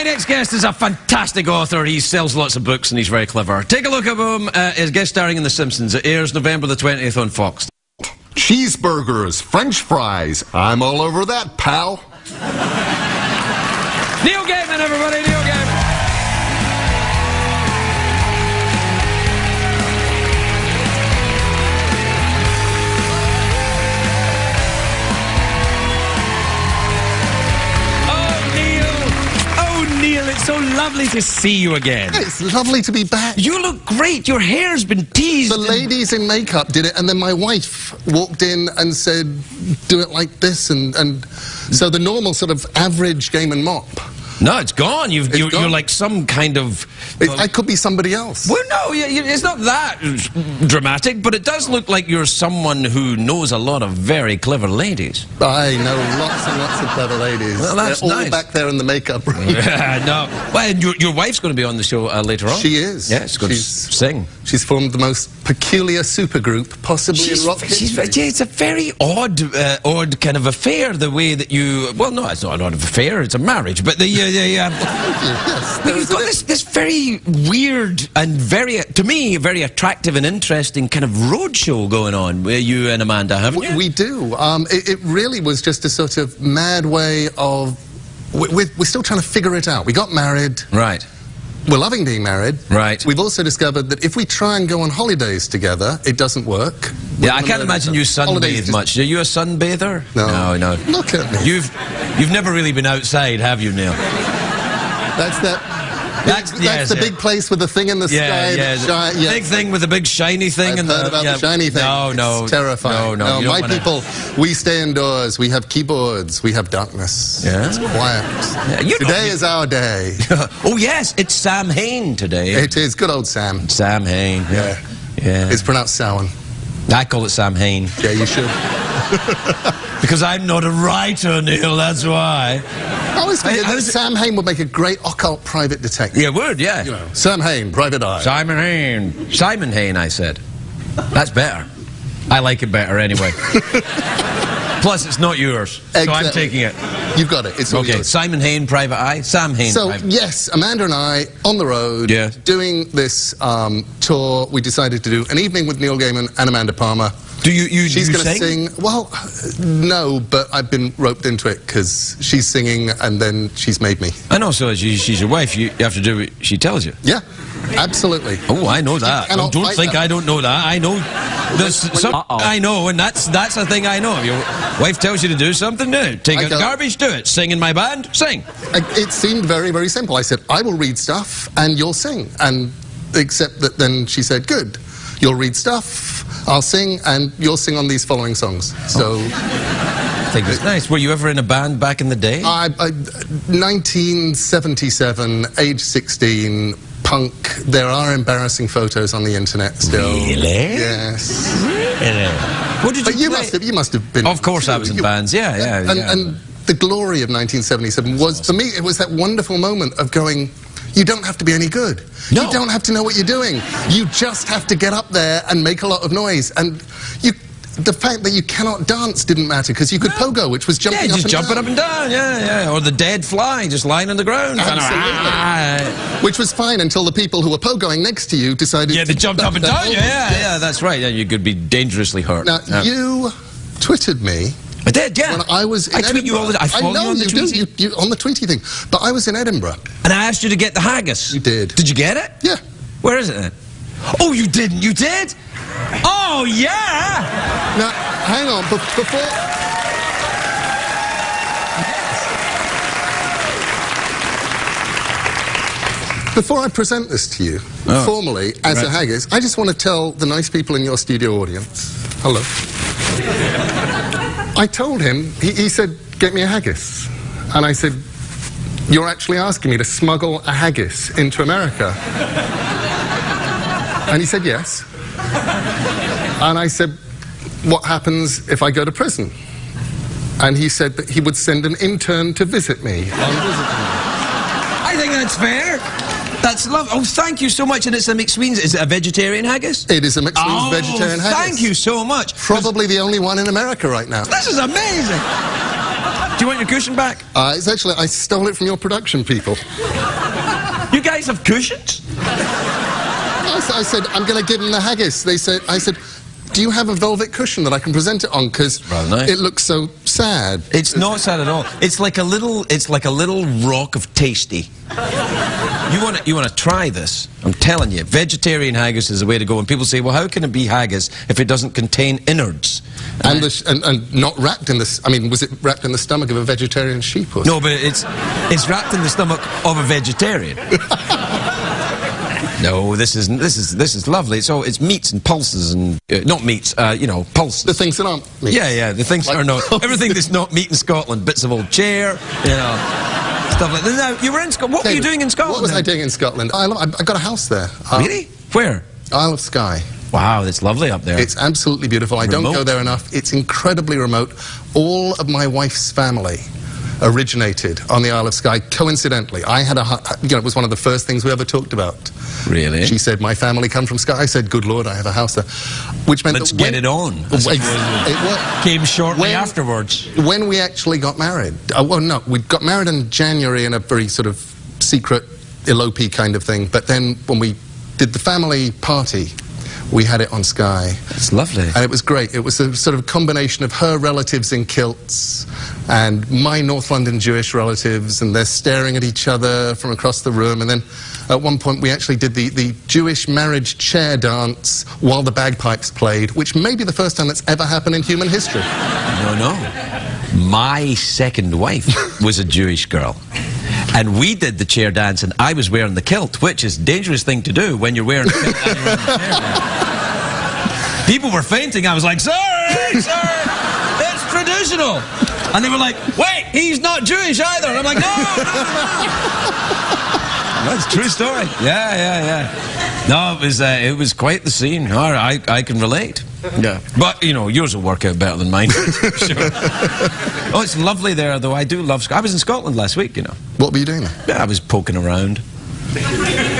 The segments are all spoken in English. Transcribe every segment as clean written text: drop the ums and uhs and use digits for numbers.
next guest is a fantastic author. He sells lots of books and he's very clever. Take a look at him. His guest starring in The Simpsons. It airs November the 20th on Fox. Cheeseburgers, French fries. I'm all over that, pal. Neil Gaiman, everybody. Neil Gaiman. Neil, it's so lovely to see you again. It's lovely to be back. You look great. Your hair's been teased. The ladies in makeup did it, and then my wife walked in and said, do it like this, and so the normal sort of average Gaiman mop. No, it's gone. You're like some kind of... I could be somebody else. Well, no, it's not that dramatic, but it does look like you're someone who knows a lot of very clever ladies. I know lots and lots of clever ladies. Well, that's They're all nice. back there in the makeup room. No. Well, and your wife's going to be on the show later on. She is. Yeah, she's going to sing. She's formed the most peculiar supergroup possibly in rock history. Yeah, it's a very odd kind of affair, the way that you... Well, no, it's not an odd affair, it's a marriage, but the... Yes, but you've got this very weird and to me, very attractive and interesting kind of roadshow going on where you and Amanda, haven't you? We do. It really was just a sort of mad way of... We're still trying to figure it out. We got married. Right. We're loving being married. Right. We've also discovered that if we try and go on holidays together, it doesn't work. Yeah, I can't imagine you sunbathe much. Are you a sunbather? No. No. Look at me. You've never really been outside, have you, Neil? That's the big place with the thing in the sky. Yeah. Big thing with the big shiny thing. I've heard about the shiny thing. No. It's terrifying. No, my people, we stay indoors. We have keyboards. We have darkness. Yeah. It's quiet. Yeah, today is our day. Oh, yes, it's Sam Hain today. It is. Good old Sam. Sam Hain. Yeah. It's pronounced Samhain. I call it Sam Hain. Yeah, you should. Because I'm not a writer, Neil, that's why. I always figured that Sam Hain would make a great occult private detective. Yeah, would, yeah. You know, Sam Hain, private eye. Simon Hain. Simon Hain, I said. That's better. I like it better anyway. Plus, it's not yours, so I'm taking it. You've got it. It's all yours. Simon Hain, private eye. Sam Hain, so, private. yes, Amanda and I, on the road, doing this tour, we decided to do an evening with Neil Gaiman and Amanda Palmer. She's going to sing? Well, no, but I've been roped into it because she's singing and then she's made me. And also, she's your wife. You have to do what she tells you. Yeah, absolutely. Oh, I know that. Don't think I don't know that. I know. I know, and that's a thing I know. If your wife tells you to do something, do it. Take out the garbage, do it. Sing in my band, sing. It seemed very, very simple. I said, I will read stuff and you'll sing. And except that then she said, good. You'll read stuff, I'll sing, and you'll sing on these following songs. So... I think it's nice. Were you ever in a band back in the day? 1977, age 16, punk. There are embarrassing photos on the internet still. Really? Yes. Really? What did you play? You must have been... Of course I was in bands, yeah. And the glory of 1977 was, for me, it was that wonderful moment of going... You don't have to be any good. No. You don't have to know what you're doing. You just have to get up there and make a lot of noise. And the fact that you cannot dance didn't matter because you could pogo, which was jumping up and down. Yeah. Or the dead fly, just lying on the ground. Absolutely. Which was fine until the people who were pogoing next to you decided... Yeah, they jumped up and down. Yeah, that's right. Yeah, you could be dangerously hurt. Now, you twittered me. I did, yeah. When I was in Edinburgh. Tweet you all the time. I follow you on the Tweety. You on the Tweety thing. But I was in Edinburgh. And I asked you to get the haggis. You did. Did you get it? Yeah. Where is it then? Oh, you didn't. You did? Oh, yeah. Now, hang on. Before I present this to you, formally, as a haggis, I just want to tell the nice people in your studio audience, hello. I told him, he said, get me a haggis. And I said, you're actually asking me to smuggle a haggis into America? And he said, yes. And I said, what happens if I go to prison? And he said that he would send an intern to visit me. I think that's fair. That's lovely. Oh, thank you so much. And it's a mixed beans. Is it a vegetarian haggis? It is a mixed beans vegetarian haggis. Thank you so much. Probably the only one in America right now. This is amazing. Do you want your cushion back? It's actually, I stole it from your production people. You guys have cushions? I said, I'm going to give them the haggis. I said, do you have a velvet cushion that I can present it on? Because it looks so sad. It's not sad at all. It's like a little rock of tasty. You want to try this? I'm telling you, vegetarian haggis is the way to go. And people say, well, how can it be haggis if it doesn't contain innards? And not wrapped in this. I mean, was it wrapped in the stomach of a vegetarian sheep? Or no, but it's wrapped in the stomach of a vegetarian. No, this is lovely. So it's meats and pulses and not meats, you know, pulses. The things that aren't meat. Yeah, the things that are not. Everything that's not meat in Scotland. Bits of old chair, you know, stuff like that. Now, you were in Scotland. What were you doing in Scotland? What was I doing in Scotland? I got a house there. Really? Where? Isle of Skye. Wow, it's lovely up there. It's absolutely beautiful. I don't go there enough. It's incredibly remote. All of my wife's family originated on the Isle of Skye, coincidentally. I had it was one of the first things we ever talked about. Really? She said, my family come from Skye. I said, good Lord, I have a house there. Which meant Let's get it on. It came shortly afterwards. When we actually got married, well, no, we got married in January in a very sort of secret, elopey kind of thing. But then when we did the family party, we had it on Skye. It's lovely. And it was great. It was a sort of combination of her relatives in kilts and my North London Jewish relatives, and they're staring at each other from across the room. And then at one point we actually did the Jewish marriage chair dance while the bagpipes played, which may be the first time that's ever happened in human history. No. My second wife was a Jewish girl. And we did the chair dance, and I was wearing the kilt, which is a dangerous thing to do when you're wearing a kilt and you're in the chair dance. People were fainting. I was like, sorry, it's traditional. And they were like, wait, he's not Jewish either. And I'm like, no. That's a true story. Yeah. No, it was quite the scene. I can relate. Yeah. But, you know, yours will work out better than mine. Sure. Oh, it's lovely there, though. I do love Scotland. I was in Scotland last week, you know. What were you doing there? Yeah, I was poking around.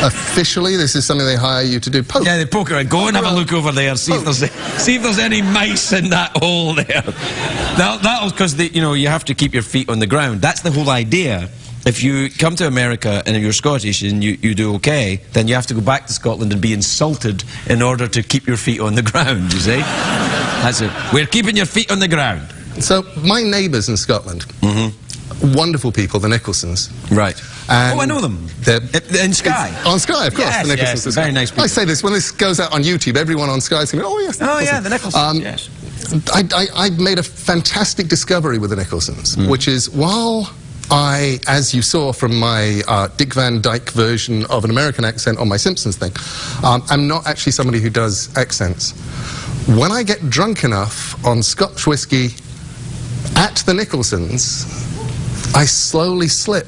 Officially, this is something they hire you to do? Poke? Yeah, they poke around. Go and have a look over there. See if there's any mice in that hole there. That was because, you know, you have to keep your feet on the ground. That's the whole idea. If you come to America and you're Scottish and you do okay, then you have to go back to Scotland and be insulted in order to keep your feet on the ground, you see? That's it. We're keeping your feet on the ground. So, my neighbours in Scotland, wonderful people, the Nicholsons. Right. And I know them. In Skye. On Skye, of course. Yes, the Nicholsons. Yes, very nice people. I say this, when this goes out on YouTube, everyone on Skye is going to go, oh, yes, the Nicholsons. Yeah, the Nicholsons, yes. I made a fantastic discovery with the Nicholsons, which is, while I, as you saw from my Dick Van Dyke version of an American accent on my Simpsons thing, I'm not actually somebody who does accents. When I get drunk enough on Scotch whiskey at the Nicholsons, I slowly slip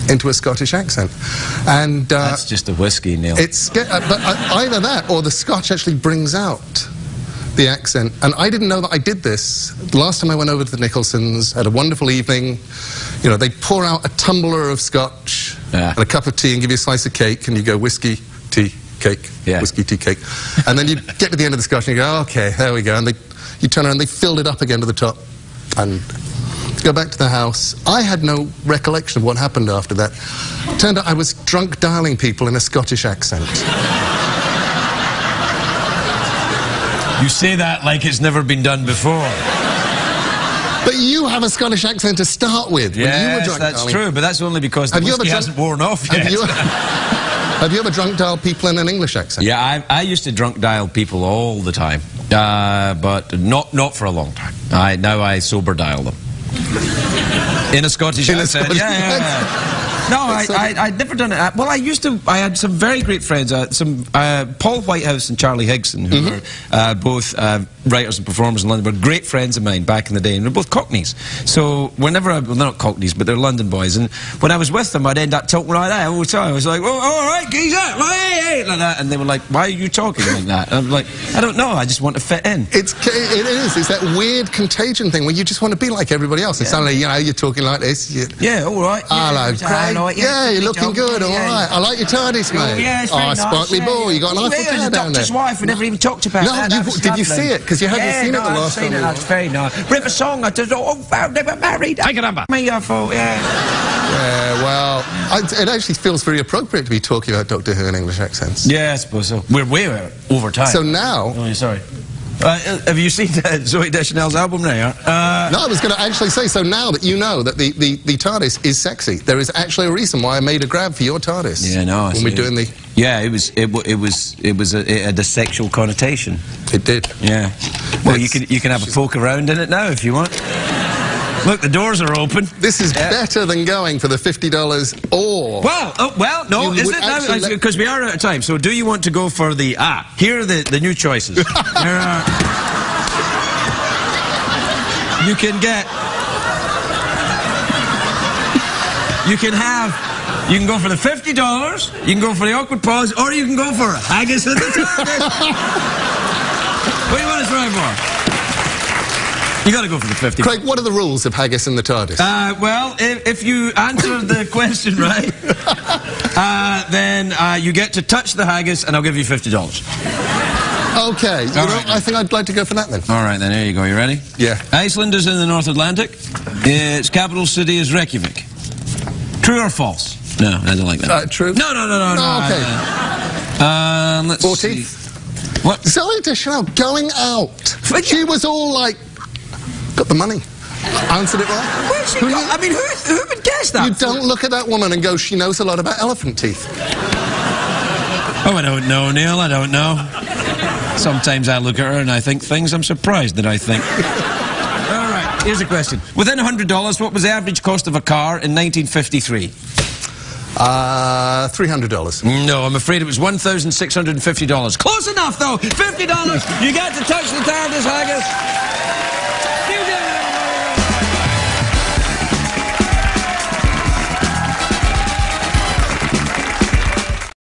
into a Scottish accent. And that's just a whiskey, Neil. But either that or the Scotch actually brings out the accent. And I didn't know that I did this. The last time I went over to the Nicholsons, had a wonderful evening. You know, they pour out a tumbler of Scotch and a cup of tea and give you a slice of cake, and you go whiskey, tea, cake, whiskey, tea, cake. And then you get to the end of the Scotch and you go, okay, there we go. And you turn around, they filled it up again to the top. And go back to the house. I had no recollection of what happened after that. Turned out I was drunk dialing people in a Scottish accent. You say that like it's never been done before. But you have a Scottish accent to start with. Yes, that's true, but that's only because the whiskey hasn't worn off yet. Have you ever drunk dialed people in an English accent? Yeah, I used to drunk dial people all the time, but not for a long time. Now I sober dial them. In a Scottish accent. Yeah. No, I'd never done it. Well, I had some very great friends, Paul Whitehouse and Charlie Higson, who were both writers and performers in London, were great friends of mine back in the day, and they're both Cockneys. So whenever well, they're not Cockneys, but they're London boys, and when I was with them, I'd end up talking like that all the time. I was like, oh, all right, geezer, hey, like that, and they were like, why are you talking like that? And I'm like, I don't know, I just want to fit in. It is. It's that weird contagion thing where you just want to be like everybody else. And suddenly, you know, you're talking like this. Yeah, all right. Hello, Craig. Yeah, you're looking good, all right. I like your tidies, mate. Yeah, it's very nice. Sparkly ball, you got an Eiffel Tower down there. Doctor's wife, we never even talked about that. No, did you see it? Because you hadn't seen it the last time. That's fair enough. But if a song, I just, they were married. I can remember. Me, I thought, yeah. Yeah, well, it actually feels very appropriate to be talking about Doctor Who in English accents. Yeah, I suppose so. We're way over time. So now... Oh, sorry. Have you seen Zooey Deschanel's album now? No, I was going to actually say, so now that you know that the TARDIS is sexy, there is actually a reason why I made a grab for your TARDIS. Yeah, no, when we're doing the... Yeah, it had a sexual connotation. It did. Yeah. Well, you can have a poke around in it now if you want. Look, the doors are open. This is better than going for the $50 or... Well, no, is it now? Because we are out of time. So do you want to go for the... here are the new choices. There are... You can get... You can go for the $50, you can go for the awkward pause, or you can go for haggis at the TARDIS. What do you want to try for? You got to go for the 50. Craig, what are the rules of haggis in the TARDIS? Well, if you answer the question right, then you get to touch the haggis, and I'll give you $50. Okay. I think I'd like to go for that then. All right, then. There you go. You ready? Yeah. Iceland is in the North Atlantic. Its capital city is Reykjavik. True or false? No, I don't like that. True? No. Okay. Let's 40. see. What? Zooey Deschanel going out. She was all like... Got the money. Answered it right. Where's she got? I mean, who would guess that? You don't look at that woman and go, she knows a lot about elephant teeth. Oh, I don't know, Neil. I don't know. Sometimes I look at her and I think things I'm surprised that I think. All right, here's a question. Within $100, what was the average cost of a car in 1953? $300. No, I'm afraid it was $1,650. Close enough, though. $50. You get to touch the TARDIS, haggis.